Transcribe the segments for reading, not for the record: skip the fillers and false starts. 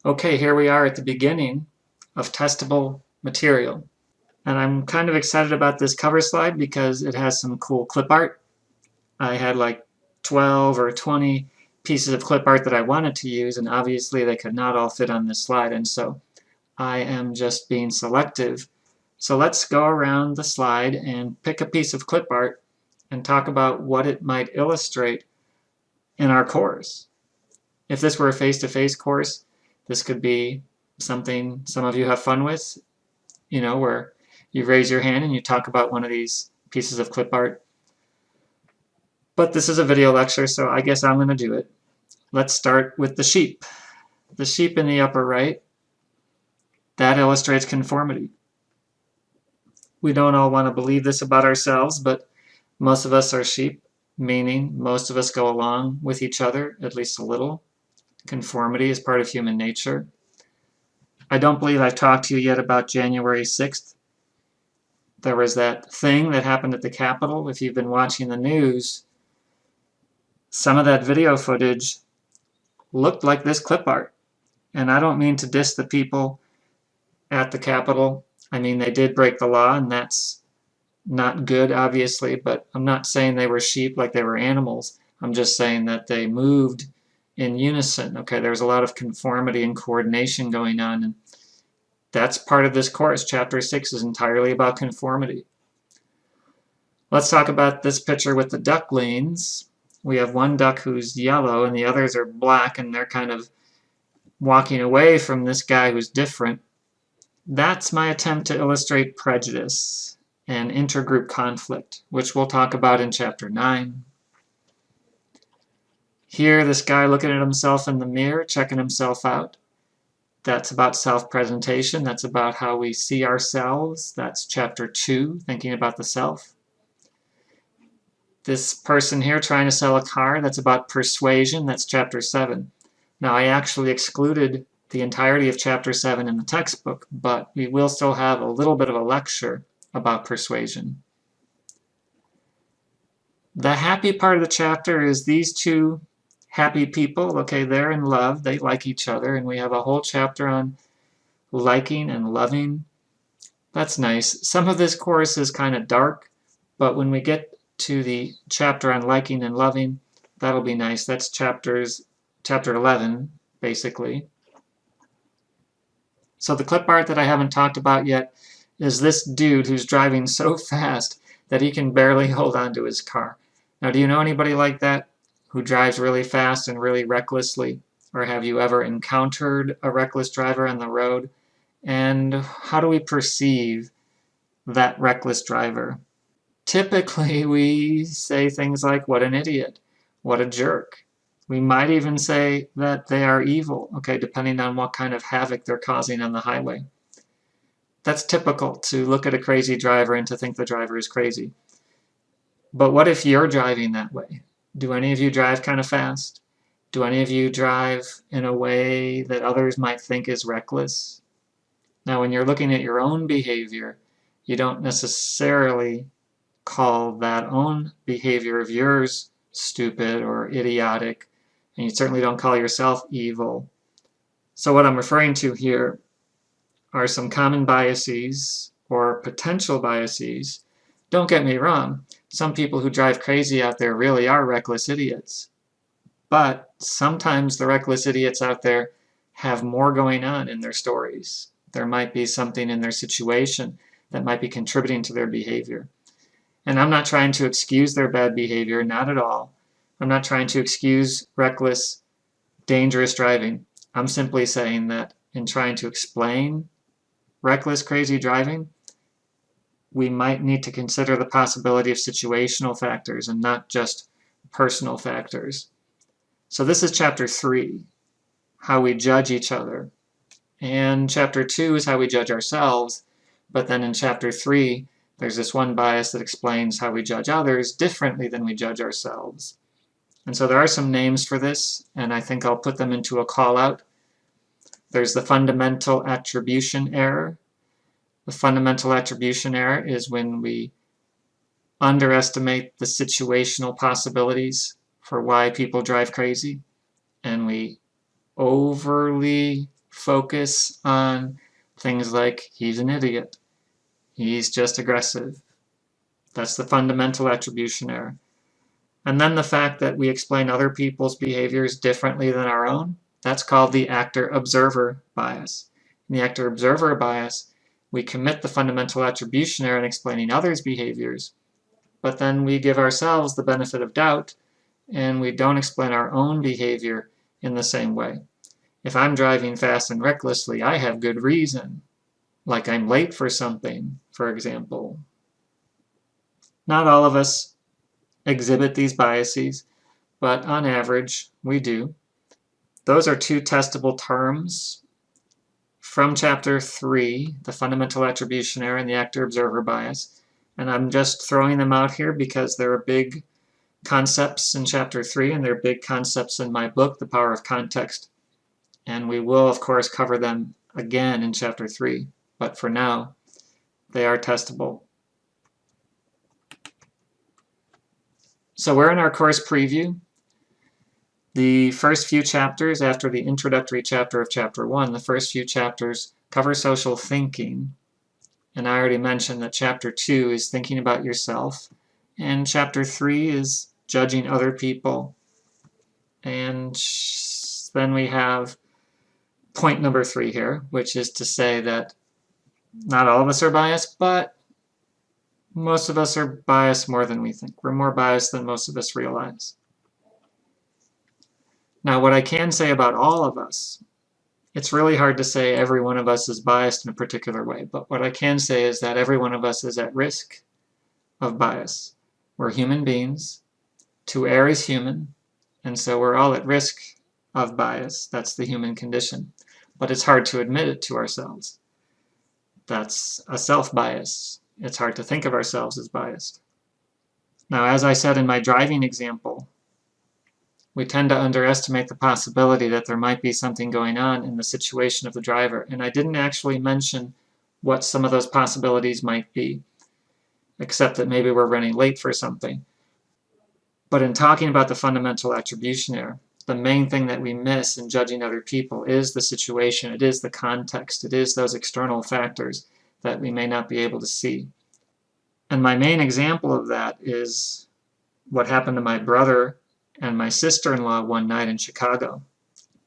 Okay, here we are at the beginning of testable material. And I'm kind of excited about this cover slide because it has some cool clip art. I had like 12 or 20 pieces of clip art that I wanted to use, and obviously they could not all fit on this slide, and so I am just being selective. So let's go around the slide and pick a piece of clip art and talk about what it might illustrate in our course. If this were a face-to-face course, this could be something some of you have fun with, where you raise your hand and you talk about one of these pieces of clip art. But this is a video lecture, so I guess I'm going to do it. Let's start with the sheep. The sheep in the upper right, that illustrates conformity. We don't all want to believe this about ourselves, but most of us are sheep, meaning most of us go along with each other, at least a little. Conformity is part of human nature. I don't believe I've talked to you yet about January 6th. There was that thing that happened at the Capitol. If you've been watching the news, some of that video footage looked like this clip art. And I don't mean to diss the people at the Capitol. I mean, they did break the law, and that's not good, obviously, but I'm not saying they were sheep like they were animals. I'm just saying that they moved in unison. Okay, there's a lot of conformity and coordination going on, and that's part of this course. Chapter 6 is entirely about conformity. Let's talk about this picture with the ducklings. We have one duck who's yellow and the others are black, and they're kind of walking away from this guy who's different. That's my attempt to illustrate prejudice and intergroup conflict, which we'll talk about in Chapter 9. Here, this guy looking at himself in the mirror, checking himself out. That's about self-presentation. That's about how we see ourselves. That's Chapter 2, thinking about the self. This person here trying to sell a car, that's about persuasion. That's Chapter 7. Now, I actually excluded the entirety of Chapter 7 in the textbook, but we will still have a little bit of a lecture about persuasion. The happy part of the chapter is these two happy people. Okay, they're in love, they like each other, and we have a whole chapter on liking and loving. That's nice. Some of this course is kind of dark, but when we get to the chapter on liking and loving, that'll be nice. That's chapter 11, basically. So the clip art that I haven't talked about yet is this dude who's driving so fast that he can barely hold on to his car. Now, do you know anybody like that who drives really fast and really recklessly? Or have you ever encountered a reckless driver on the road? And how do we perceive that reckless driver? Typically, we say things like, what an idiot, what a jerk. We might even say that they are evil, okay, depending on what kind of havoc they're causing on the highway. That's typical, to look at a crazy driver and to think the driver is crazy. But what if you're driving that way? Do any of you drive kind of fast? Do any of you drive in a way that others might think is reckless? Now, when you're looking at your own behavior, you don't necessarily call that own behavior of yours stupid or idiotic, and you certainly don't call yourself evil. So what I'm referring to here are some common biases or potential biases. Don't get me wrong, some people who drive crazy out there really are reckless idiots. But sometimes the reckless idiots out there have more going on in their stories. There might be something in their situation that might be contributing to their behavior. And I'm not trying to excuse their bad behavior, not at all. I'm not trying to excuse reckless, dangerous driving. I'm simply saying that in trying to explain reckless, crazy driving, we might need to consider the possibility of situational factors and not just personal factors. So this is Chapter 3, how we judge each other. And Chapter 2 is how we judge ourselves. But then in Chapter 3, there's this one bias that explains how we judge others differently than we judge ourselves. And so there are some names for this, and I think I'll put them into a call-out. There's the fundamental attribution error. The fundamental attribution error is when we underestimate the situational possibilities for why people drive crazy, and we overly focus on things like, he's an idiot, he's just aggressive. That's the fundamental attribution error. And then the fact that we explain other people's behaviors differently than our own, that's called the actor-observer bias. In the actor-observer bias, we commit the fundamental attribution error in explaining others' behaviors, but then we give ourselves the benefit of doubt and we don't explain our own behavior in the same way. If I'm driving fast and recklessly, I have good reason, like I'm late for something, for example. Not all of us exhibit these biases, but on average, we do. Those are two testable terms from Chapter 3, the fundamental attribution error and the actor-observer bias. And I'm just throwing them out here because they're big concepts in Chapter 3 and they're big concepts in my book, The Power of Context. And we will, of course, cover them again in Chapter 3. But for now, they are testable. So we're in our course preview. The first few chapters after the introductory chapter of Chapter 1, the first few chapters cover social thinking. And I already mentioned that Chapter 2 is thinking about yourself, and Chapter 3 is judging other people. And then we have point number 3 here, which is to say that not all of us are biased, but most of us are biased more than we think. We're more biased than most of us realize. Now, what I can say about all of us, it's really hard to say every one of us is biased in a particular way, but what I can say is that every one of us is at risk of bias. We're human beings. To err is human, and so we're all at risk of bias. That's the human condition. But it's hard to admit it to ourselves. That's a self-bias. It's hard to think of ourselves as biased. Now, as I said in my driving example, we tend to underestimate the possibility that there might be something going on in the situation of the driver. And I didn't actually mention what some of those possibilities might be, except that maybe we're running late for something. But in talking about the fundamental attribution error, the main thing that we miss in judging other people is the situation, it is the context, it is those external factors that we may not be able to see. And my main example of that is what happened to my brother and my sister-in-law one night in Chicago.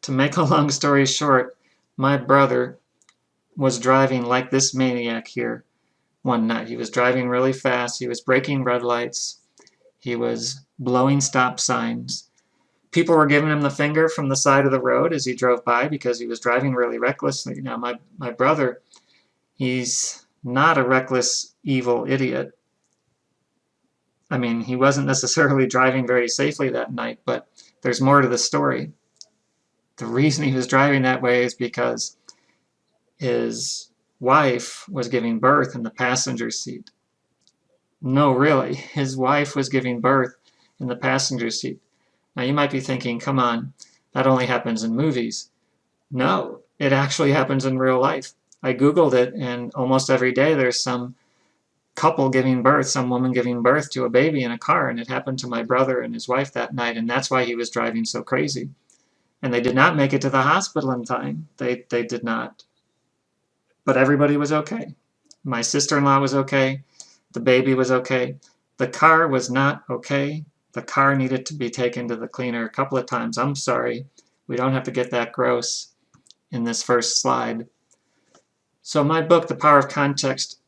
To make a long story short, my brother was driving like this maniac here one night. He was driving really fast, he was braking red lights, he was blowing stop signs. People were giving him the finger from the side of the road as he drove by because he was driving really recklessly. Now, my brother, he's not a reckless, evil idiot. I mean, he wasn't necessarily driving very safely that night, but there's more to the story. The reason he was driving that way is because his wife was giving birth in the passenger seat. No, really, his wife was giving birth in the passenger seat. Now, you might be thinking, come on, that only happens in movies. No, it actually happens in real life. I Googled it, and almost every day there's some couple giving birth, some woman giving birth to a baby in a car, and it happened to my brother and his wife that night, and that's why he was driving so crazy. And they did not make it to the hospital in time. They did not. But everybody was okay. My sister-in-law was okay. The baby was okay. The car was not okay. The car needed to be taken to the cleaner a couple of times. I'm sorry. We don't have to get that gross in this first slide. So my book, The Power of Context,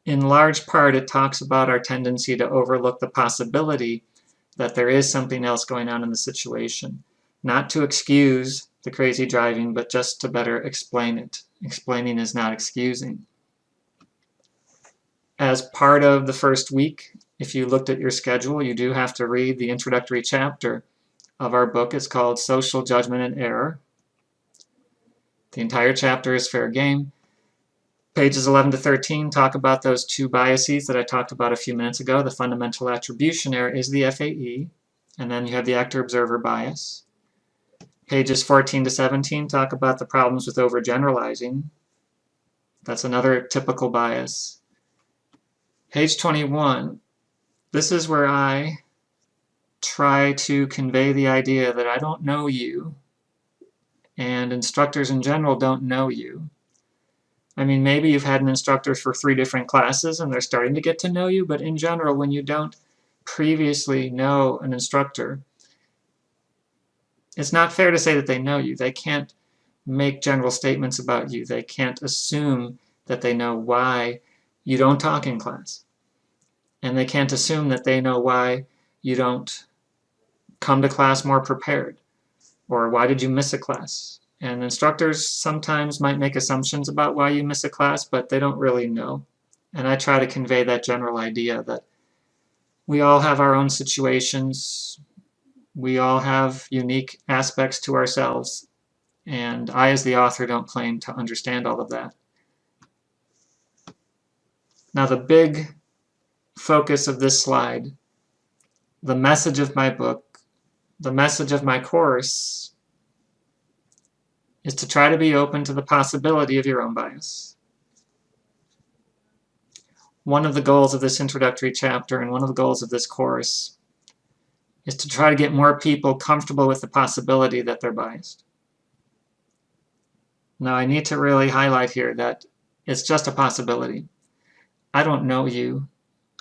in large part, it talks about our tendency to overlook the possibility that there is something else going on in the situation. Not to excuse the crazy driving, but just to better explain it. Explaining is not excusing. As part of the first week, if you looked at your schedule, you do have to read the introductory chapter of our book. It's called Social Judgment and Error. The entire chapter is fair game. Pages 11 to 13 talk about those two biases that I talked about a few minutes ago. The fundamental attribution error is the FAE, and then you have the actor-observer bias. Pages 14 to 17 talk about the problems with overgeneralizing. That's another typical bias. Page 21, this is where I try to convey the idea that I don't know you, and instructors in general don't know you. I mean, maybe you've had an instructor for 3 different classes and they're starting to get to know you, but in general, when you don't previously know an instructor, it's not fair to say that they know you. They can't make general statements about you. They can't assume that they know why you don't talk in class. And they can't assume that they know why you don't come to class more prepared, or why did you miss a class. And instructors sometimes might make assumptions about why you miss a class, but they don't really know. And I try to convey that general idea that we all have our own situations, we all have unique aspects to ourselves, and I, as the author, don't claim to understand all of that. Now, the big focus of this slide, the message of my book, the message of my course, is to try to be open to the possibility of your own bias. One of the goals of this introductory chapter and one of the goals of this course is to try to get more people comfortable with the possibility that they're biased. Now, I need to really highlight here that it's just a possibility. I don't know you.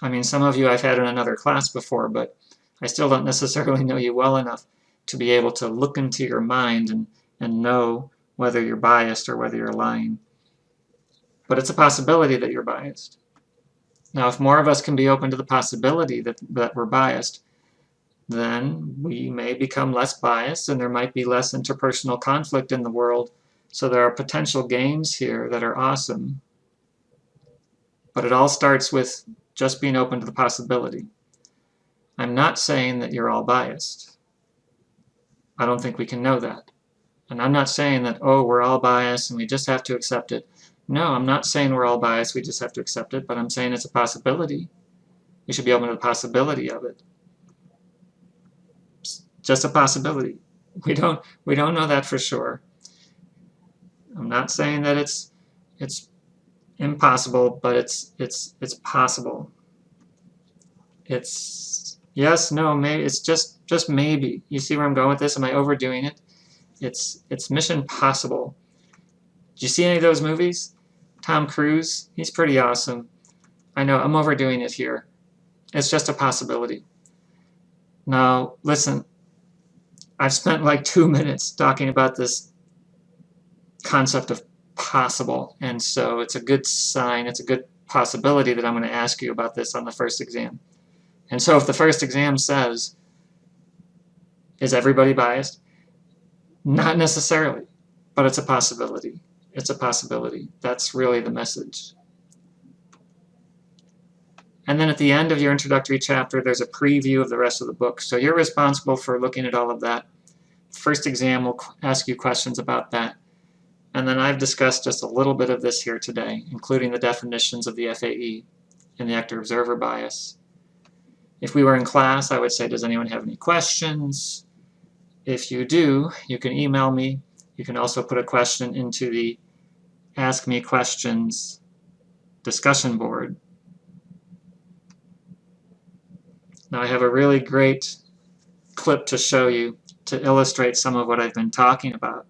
I mean, some of you I've had in another class before, but I still don't necessarily know you well enough to be able to look into your mind and know whether you're biased or whether you're lying. But it's a possibility that you're biased. Now, if more of us can be open to the possibility that we're biased, then we may become less biased and there might be less interpersonal conflict in the world. So there are potential gains here that are awesome. But it all starts with just being open to the possibility. I'm not saying that you're all biased. I don't think we can know that. And I'm not saying that, oh, we're all biased and we just have to accept it. No, I'm not saying we're all biased, we just have to accept it, but I'm saying it's a possibility. We should be open to the possibility of it. It's just a possibility. We don't know that for sure. I'm not saying that it's impossible, but it's possible. It's yes, no, maybe. It's just maybe. You see where I'm going with this? Am I overdoing it? It's mission possible. Did you see any of those movies? Tom Cruise, he's pretty awesome. I know I'm overdoing it here. It's just a possibility. Now, listen, I've spent like 2 minutes talking about this concept of possible, and so it's a good sign, it's a good possibility that I'm going to ask you about this on the first exam. And so if the first exam says, is everybody biased? Not necessarily, but it's a possibility. It's a possibility. That's really the message. And then at the end of your introductory chapter, there's a preview of the rest of the book. So you're responsible for looking at all of that. First exam will ask you questions about that. And then I've discussed just a little bit of this here today, including the definitions of the FAE and the actor-observer bias. If we were in class, I would say, does anyone have any questions? If you do, you can email me. You can also put a question into the Ask Me Questions discussion board. Now I have a really great clip to show you to illustrate some of what I've been talking about.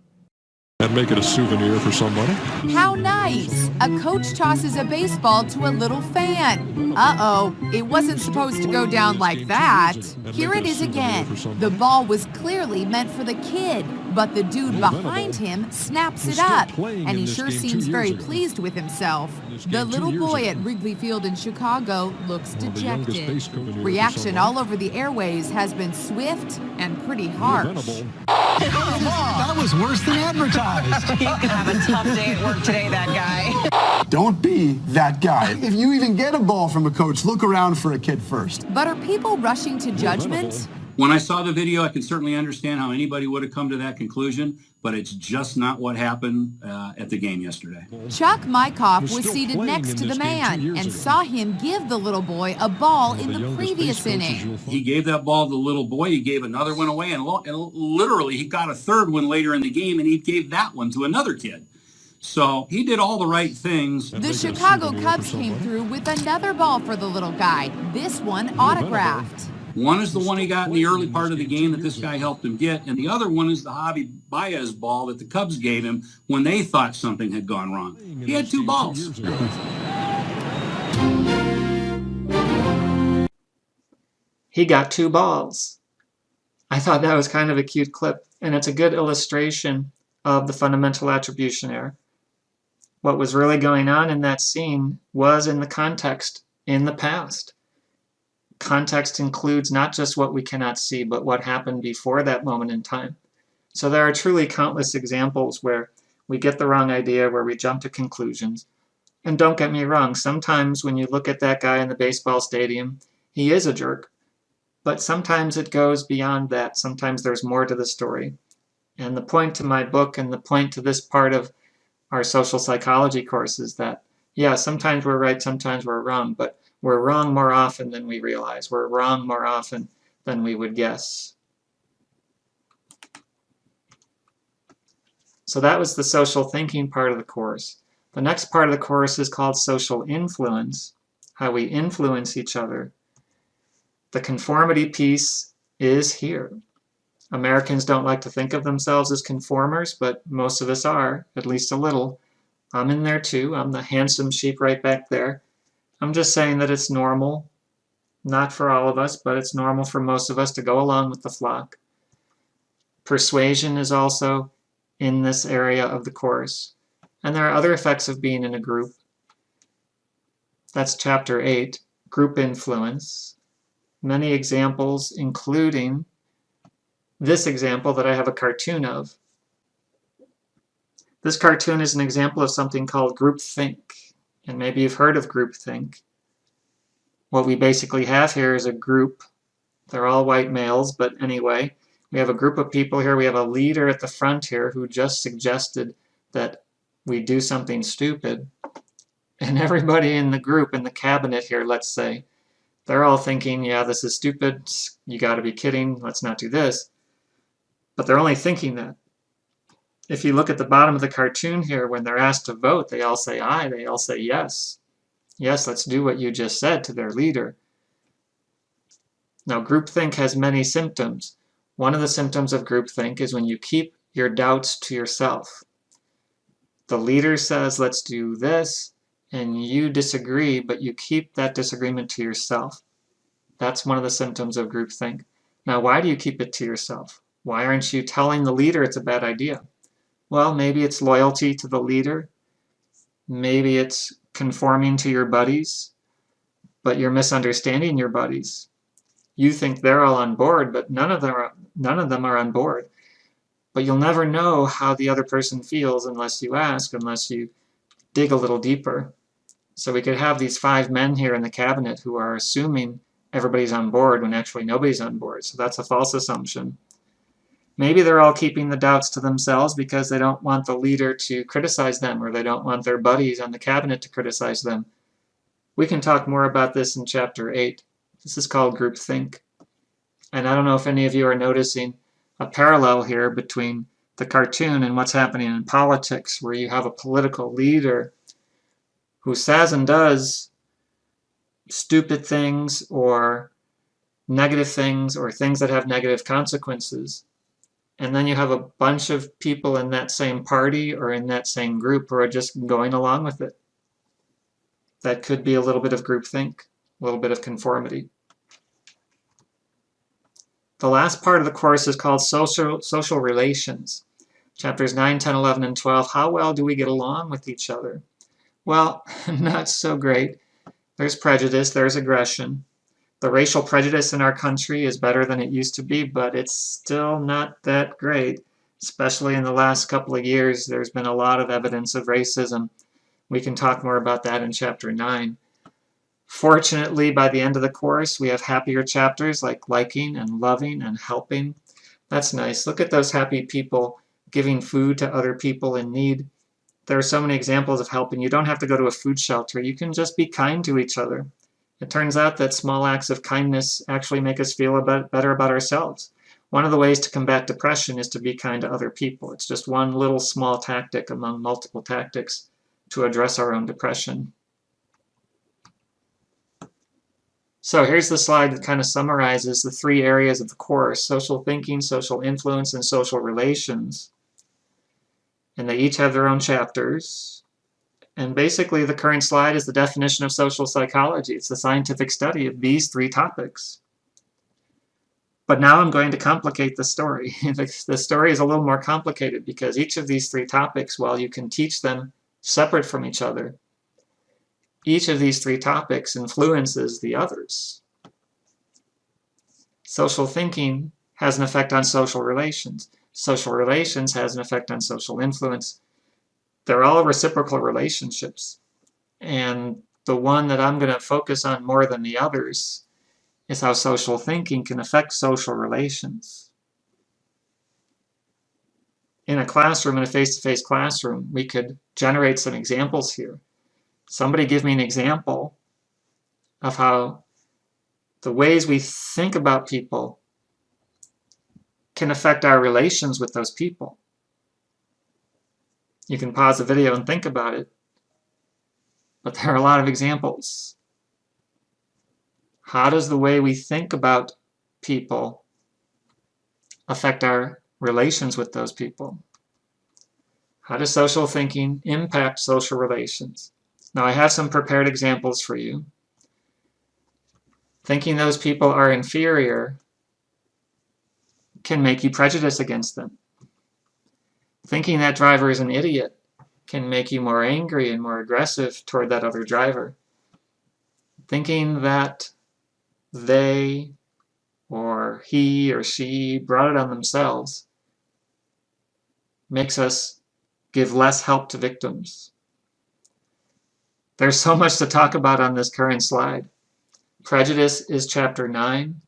And make it a souvenir for somebody. How nice! A coach tosses a baseball to a little fan. Uh-oh, it wasn't supposed to go down like that. Here it is again. The ball was clearly meant for the kid, but the dude behind him snaps it up, and he sure seems very pleased with himself. The little boy at Wrigley Field in Chicago looks dejected. Reaction all over the airways has been swift and pretty harsh. That was worse than advertised. He's gonna have a tough day at work today, that guy. Don't be that guy. If you even get a ball from a coach, look around for a kid first. But are people rushing to judgment? When I saw the video, I can certainly understand how anybody would have come to that conclusion, but it's just not what happened at the game yesterday. Chuck Mykoff was seated next to the man and saw him give the little boy a ball in the previous inning. He gave that ball to the little boy, he gave another one away, and literally he got a third one later in the game, and he gave that one to another kid. So he did all the right things. The Chicago Cubs came through with another ball for the little guy, this one autographed. One is the one he got in the early part of the game that this guy helped him get, and the other one is the Javi Baez ball that the Cubs gave him when they thought something had gone wrong. He had 2 balls. He got 2 balls. I thought that was kind of a cute clip, and it's a good illustration of the fundamental attribution error. What was really going on in that scene was in the context, in the past. Context includes not just what we cannot see, but what happened before that moment in time. So there are truly countless examples where we get the wrong idea, where we jump to conclusions. And don't get me wrong, sometimes when you look at that guy in the baseball stadium, he is a jerk. But sometimes it goes beyond that. Sometimes there's more to the story. And the point to my book and the point to this part of our social psychology course is that, yeah, sometimes we're right, sometimes we're wrong, but we're wrong more often than we realize. We're wrong more often than we would guess. So that was the social thinking part of the course. The next part of the course is called social influence, how we influence each other. The conformity piece is here. Americans don't like to think of themselves as conformers, but most of us are, at least a little. I'm in there too. I'm the handsome sheep right back there. I'm just saying that it's normal, not for all of us, but it's normal for most of us to go along with the flock. Persuasion is also in this area of the course. And there are other effects of being in a group. That's chapter 8, group influence. Many examples, including this example that I have a cartoon of. This cartoon is an example of something called groupthink. And maybe you've heard of groupthink. What we basically have here is a group. They're all white males, but anyway, we have a group of people here. We have a leader at the front here who just suggested that we do something stupid. And everybody in the group, in the cabinet here, let's say, they're all thinking, yeah, this is stupid. You got to be kidding. Let's not do this. But they're only thinking that. If you look at the bottom of the cartoon here, when they're asked to vote, they all say aye. They all say yes. Yes, let's do what you just said to their leader. Now, groupthink has many symptoms. One of the symptoms of groupthink is when you keep your doubts to yourself. The leader says, let's do this, and you disagree, but you keep that disagreement to yourself. That's one of the symptoms of groupthink. Now, why do you keep it to yourself? Why aren't you telling the leader it's a bad idea? Well, maybe it's loyalty to the leader. Maybe it's conforming to your buddies, but you're misunderstanding your buddies. You think they're all on board, but none of them are on board. But you'll never know how the other person feels unless you ask, unless you dig a little deeper. So we could have these 5 men here in the cabinet who are assuming everybody's on board when actually nobody's on board. So that's a false assumption. Maybe they're all keeping the doubts to themselves because they don't want the leader to criticize them, or they don't want their buddies on the cabinet to criticize them. We can talk more about this in chapter 8. This is called groupthink. And I don't know if any of you are noticing a parallel here between the cartoon and what's happening in politics, where you have a political leader who says and does stupid things or negative things or things that have negative consequences. And then you have a bunch of people in that same party or in that same group who are just going along with it. That could be a little bit of groupthink, a little bit of conformity. The last part of the course is called social relations. Chapters 9, 10, 11, and 12. How well do we get along with each other? Well, not so great. There's prejudice, there's aggression. The racial prejudice in our country is better than it used to be, but it's still not that great. Especially in the last couple of years, there's been a lot of evidence of racism. We can talk more about that in chapter 9. Fortunately, by the end of the course, we have happier chapters like liking and loving and helping. That's nice. Look at those happy people giving food to other people in need. There are so many examples of helping. You don't have to go to a food shelter. You can just be kind to each other. It turns out that small acts of kindness actually make us feel better about ourselves. One of the ways to combat depression is to be kind to other people. It's just one little small tactic among multiple tactics to address our own depression. So here's the slide that kind of summarizes the 3 areas of the course: social thinking, social influence, and social relations. And they each have their own chapters. And basically the current slide is the definition of social psychology. It's the scientific study of these 3 topics. But now I'm going to complicate the story. The story is a little more complicated because each of these 3 topics, while you can teach them separate from each other, each of these 3 topics influences the others. Social thinking has an effect on social relations. Social relations has an effect on social influence. They're all reciprocal relationships. And the one that I'm going to focus on more than the others is how social thinking can affect social relations. In a classroom, in a face-to-face classroom, we could generate some examples here. Somebody give me an example of how the ways we think about people can affect our relations with those people. You can pause the video and think about it, but there are a lot of examples. How does the way we think about people affect our relations with those people? How does social thinking impact social relations? Now, I have some prepared examples for you. Thinking those people are inferior can make you prejudice against them. Thinking that driver is an idiot can make you more angry and more aggressive toward that other driver. Thinking that they or he or she brought it on themselves makes us give less help to victims. There's so much to talk about on this current slide. Prejudice is chapter 9.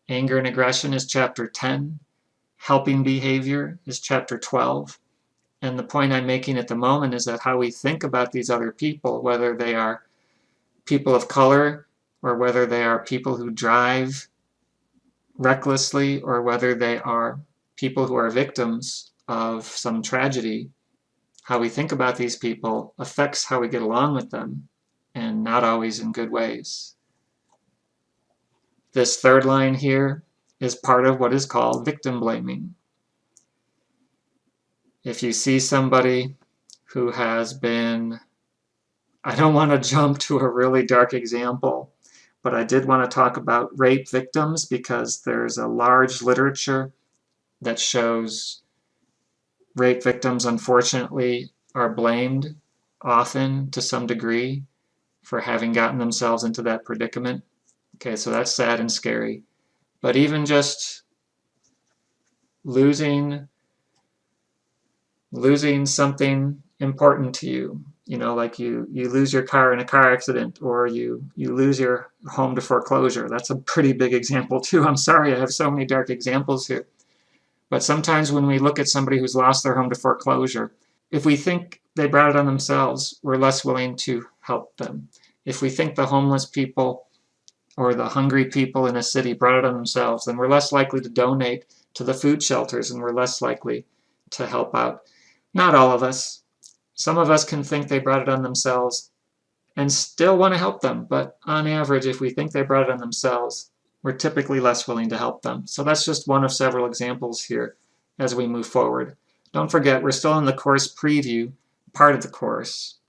Anger and aggression is chapter 10. Helping behavior is chapter 12. And the point I'm making at the moment is that how we think about these other people, whether they are people of color or whether they are people who drive recklessly or whether they are people who are victims of some tragedy, how we think about these people affects how we get along with them, and not always in good ways. This third line here is part of what is called victim blaming. If you see somebody who has been, I don't want to jump to a really dark example, but I did want to talk about rape victims because there's a large literature that shows rape victims, unfortunately, are blamed often to some degree for having gotten themselves into that predicament. Okay, so that's sad and scary. But even just losing something important to you, like you lose your car in a car accident, or you lose your home to foreclosure. That's a pretty big example too. I'm sorry, I have so many dark examples here. But sometimes when we look at somebody who's lost their home to foreclosure, if we think they brought it on themselves, we're less willing to help them. If we think the homeless people or the hungry people in a city brought it on themselves, then we're less likely to donate to the food shelters and we're less likely to help out. Not all of us. Some of us can think they brought it on themselves and still want to help them, but on average, if we think they brought it on themselves, we're typically less willing to help them. So that's just one of several examples here as we move forward. Don't forget, we're still in the course preview part of the course.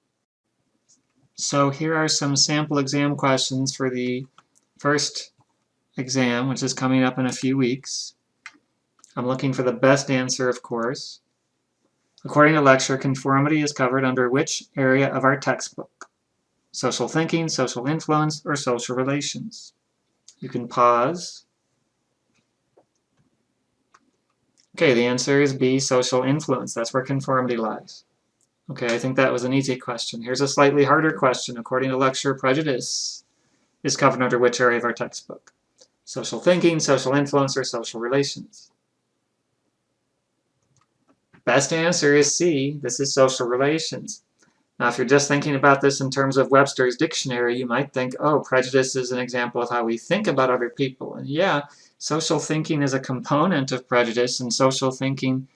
So here are some sample exam questions for the first exam, which is coming up in a few weeks. I'm looking for the best answer, of course. According to lecture, conformity is covered under which area of our textbook? Social thinking, social influence, or social relations? You can pause. Okay, the answer is B, social influence. That's where conformity lies. Okay, I think that was an easy question. Here's a slightly harder question. According to lecture, prejudice is covered under which area of our textbook? Social thinking, social influence, or social relations? Best answer is C. This is social relations. Now, if you're just thinking about this in terms of Webster's dictionary, you might think, oh, prejudice is an example of how we think about other people. And yeah, social thinking is a component of prejudice, and social thinking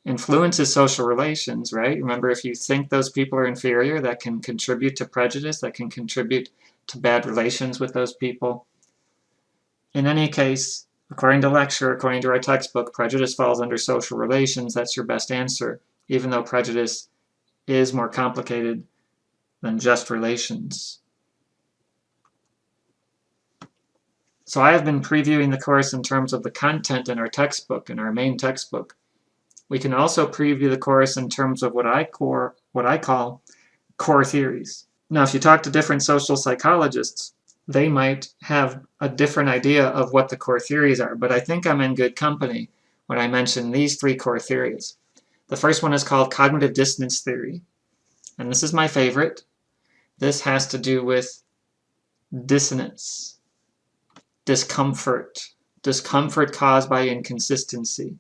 influences social relations, right? Remember, if you think those people are inferior, that can contribute to prejudice, that can contribute to bad relations with those people. In any case, according to lecture, according to our textbook, prejudice falls under social relations. That's your best answer, even though prejudice is more complicated than just relations. So I have been previewing the course in terms of the content in our textbook, in our main textbook. We can also preview the course in terms of what I call core theories. Now, if you talk to different social psychologists, they might have a different idea of what the core theories are, but I think I'm in good company when I mention these three core theories. The first one is called cognitive dissonance theory, and this is my favorite. This has to do with dissonance, discomfort caused by inconsistency.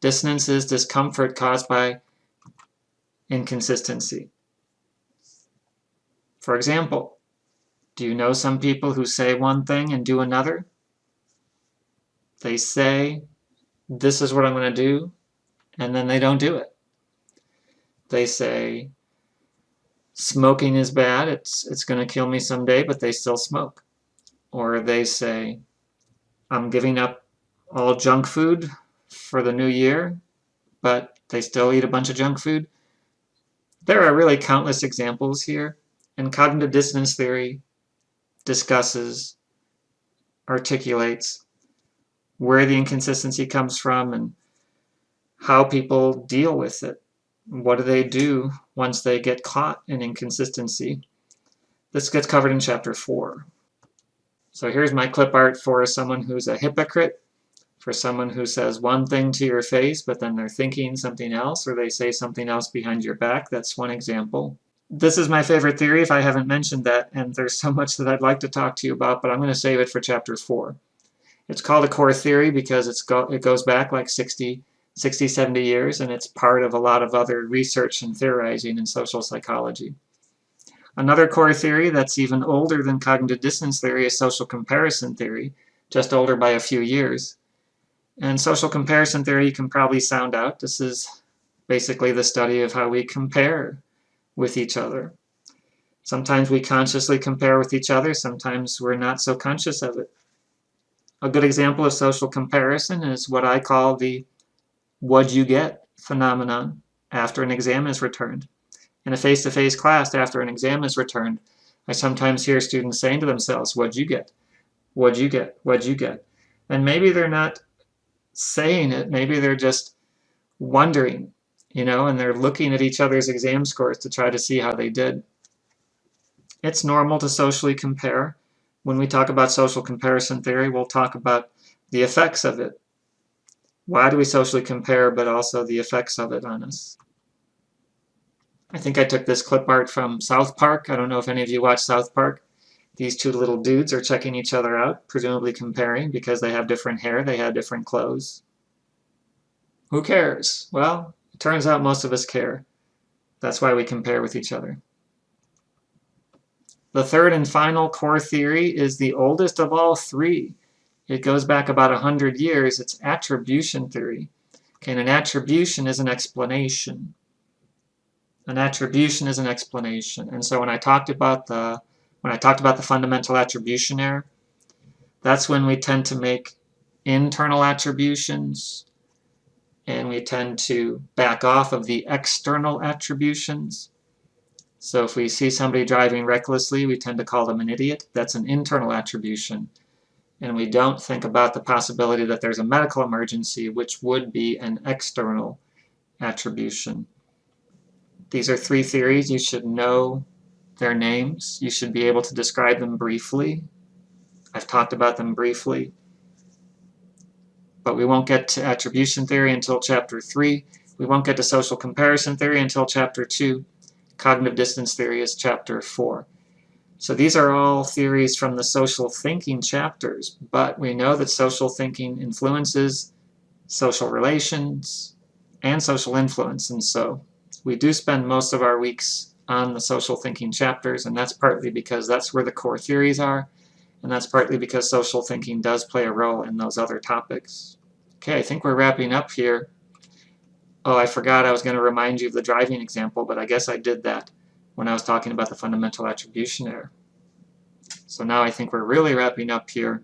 Dissonance is discomfort caused by inconsistency. For example, do you know some people who say one thing and do another? They say, this is what I'm going to do, and then they don't do it. They say, smoking is bad, it's going to kill me someday, but they still smoke. Or they say, I'm giving up all junk food for the new year, but they still eat a bunch of junk food. There are really countless examples here, and cognitive dissonance theory discusses, articulates where the inconsistency comes from and how people deal with it. What do they do once they get caught in inconsistency? This gets covered in chapter 4. So here's my clip art for someone who's a hypocrite, for someone who says one thing to your face, but then they're thinking something else, or they say something else behind your back. That's one example. This is my favorite theory if I haven't mentioned that, and there's so much that I'd like to talk to you about, but I'm going to save it for chapter 4. It's called a core theory because it goes back like 60, 70 years, and it's part of a lot of other research and theorizing in social psychology. Another core theory that's even older than cognitive dissonance theory is social comparison theory, just older by a few years. And social comparison theory you can probably sound out. This is basically the study of how we compare with each other. Sometimes we consciously compare with each other, sometimes we're not so conscious of it. A good example of social comparison is what I call the "what'd you get" phenomenon after an exam is returned. In a face-to-face class, after an exam is returned, I sometimes hear students saying to themselves, "What'd you get? What'd you get? What'd you get?" And maybe they're not saying it, maybe they're just wondering, and they're looking at each other's exam scores to try to see how they did. It's normal to socially compare. When we talk about social comparison theory, we'll talk about the effects of it. Why do we socially compare, but also the effects of it on us? I think I took this clip art from South Park. I don't know if any of you watch South Park. These two little dudes are checking each other out, presumably comparing because they have different hair, they have different clothes. Who cares? Well, it turns out most of us care. That's why we compare with each other. The third and final core theory is the oldest of all three. It goes back about 100 years. It's attribution theory. Okay, and an attribution is an explanation. An attribution is an explanation. And so when I talked about the fundamental attribution error, that's when we tend to make internal attributions and we tend to back off of the external attributions. So if we see somebody driving recklessly, we tend to call them an idiot. That's an internal attribution. And we don't think about the possibility that there's a medical emergency, which would be an external attribution. These are three theories. You should know their names. You should be able to describe them briefly. I've talked about them briefly. But we won't get to attribution theory until chapter 3. We won't get to social comparison theory until chapter 2. Cognitive dissonance theory is chapter 4. So these are all theories from the social thinking chapters, but we know that social thinking influences social relations and social influence, and so we do spend most of our weeks on the social thinking chapters, and that's partly because that's where the core theories are, and that's partly because social thinking does play a role in those other topics. Okay, I think we're wrapping up here. Oh, I forgot I was going to remind you of the driving example, but I guess I did that when I was talking about the fundamental attribution error. So now I think we're really wrapping up here.